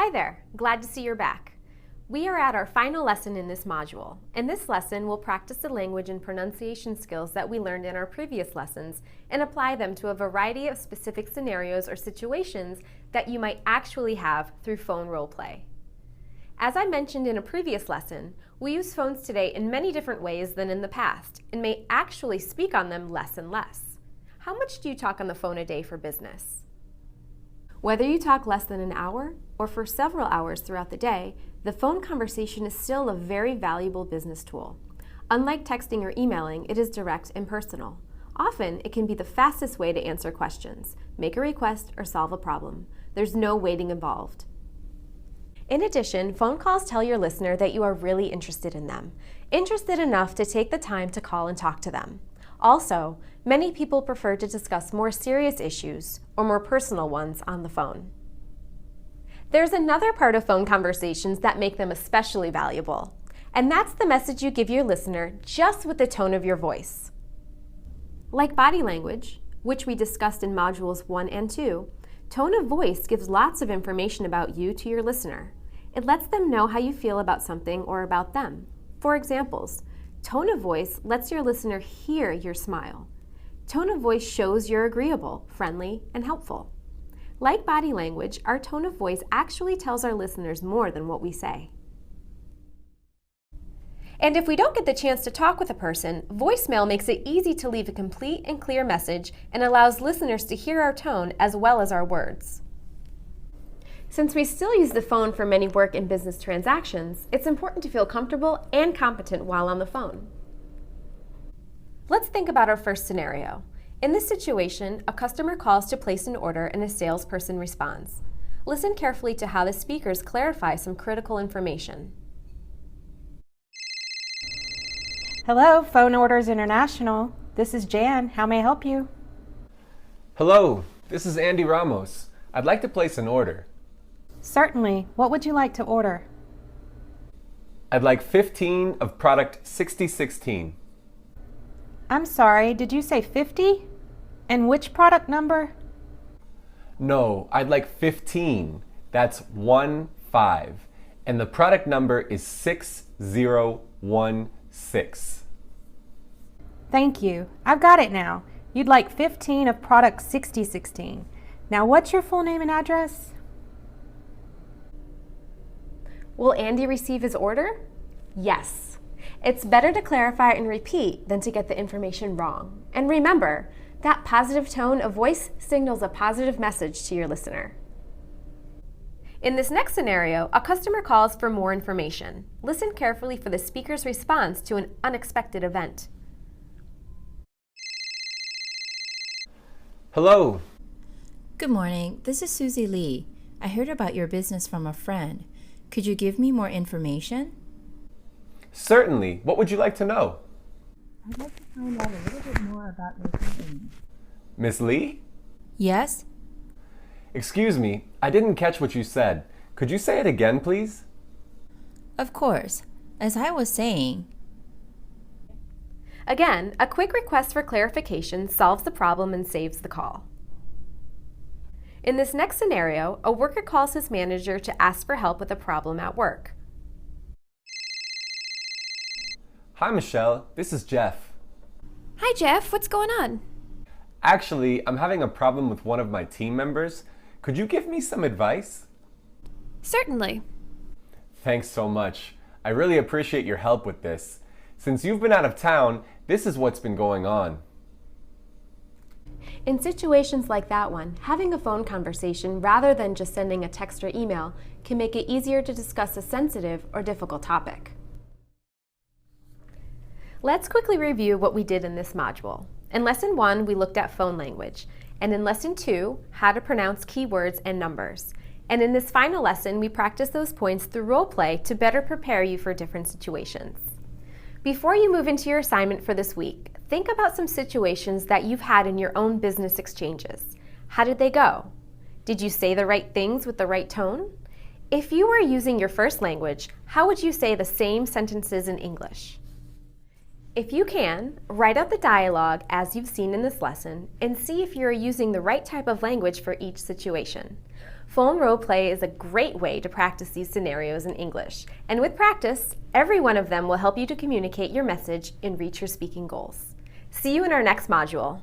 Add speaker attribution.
Speaker 1: Hi there, glad to see you're back. We are at our final lesson in this module. In this lesson, we'll practice the language and pronunciation skills that we learned in our previous lessons and apply them to a variety of specific scenarios or situations that you might actually have through phone role play. As I mentioned in a previous lesson, we use phones today in many different ways than in the past and may actually speak on them less and less. How much do you talk on the phone a day for business? Whether you talk less than an hour or for several hours throughout the day, the phone conversation is still a very valuable business tool. Unlike texting or emailing, it is direct and personal. Often, it can be the fastest way to answer questions, make a request, or solve a problem. There's no waiting involved. In addition, phone calls tell your listener that you are really interested in them, interested enough to take the time to call and talk to them. Also, many people prefer to discuss more serious issues or more personal ones on the phone. There's another part of phone conversations that make them especially valuable, and that's the message you give your listener just with the tone of your voice. Like body language, which we discussed in modules 1 and 2, tone of voice gives lots of information about you to your listener. It lets them know how you feel about something or about them. For examples, tone of voice lets your listener hear your smile. Tone of voice shows you're agreeable, friendly, and helpful. Like body language, our tone of voice actually tells our listeners more than what we say. And if we don't get the chance to talk with a person, voicemail makes it easy to leave a complete and clear message and allows listeners to hear our tone as well as our words. Since we still use the phone for many work and business transactions, it's important to feel comfortable and competent while on the phone. Let's think about our first scenario. In this situation, a customer calls to place an order and a salesperson responds. Listen carefully to how the speakers clarify some critical information.
Speaker 2: Hello, Phone Orders International. This is Jan. How may I help you?
Speaker 3: Hello, this is Andy Ramos. I'd like to place an order.
Speaker 2: Certainly. What would you like to order?
Speaker 3: I'd like 15 of product 6016.
Speaker 2: I'm sorry, did you say 50? And which product number?
Speaker 3: No, I'd like 15. That's 1-5. And the product number is 6016.
Speaker 2: Thank you. I've got it now. You'd like 15 of product 6016. Now what's your full name and address?
Speaker 1: Will Andy receive his order? Yes. It's better to clarify and repeat than to get the information wrong. And remember, that positive tone of voice signals a positive message to your listener. In this next scenario, a customer calls for more information. Listen carefully for the speaker's response to an unexpected event.
Speaker 3: Hello.
Speaker 4: Good morning. This is Susie Lee. I heard about your business from a friend. Could you give me more information?
Speaker 3: Certainly. What would you like to know?
Speaker 4: I'd like to find out a little bit more about your company.
Speaker 3: Miss Lee?
Speaker 4: Yes?
Speaker 3: Excuse me, I didn't catch what you said. Could you say it again, please?
Speaker 4: Of course. As I was saying,
Speaker 1: Again, a quick request for clarification solves the problem and saves the call. In this next scenario, a worker calls his manager to ask for help with a problem at work.
Speaker 3: Hi, Michelle. This is Jeff.
Speaker 1: Hi, Jeff. What's going on?
Speaker 3: Actually, I'm having a problem with one of my team members. Could you give me some advice?
Speaker 1: Certainly.
Speaker 3: Thanks so much. I really appreciate your help with this. Since you've been out of town, this is what's been going on.
Speaker 1: In situations like that one, having a phone conversation rather than just sending a text or email can make it easier to discuss a sensitive or difficult topic. Let's quickly review what we did in this module. In Lesson 1, we looked at phone language, and in Lesson 2, how to pronounce keywords and numbers. And in this final lesson, we practiced those points through role play to better prepare you for different situations. Before you move into your assignment for this week, think about some situations that you've had in your own business exchanges. How did they go? Did you say the right things with the right tone? If you were using your first language, how would you say the same sentences in English? If you can, write out the dialogue as you've seen in this lesson and see if you're using the right type of language for each situation. Phone role play is a great way to practice these scenarios in English, and with practice, every one of them will help you to communicate your message and reach your speaking goals. See you in our next module.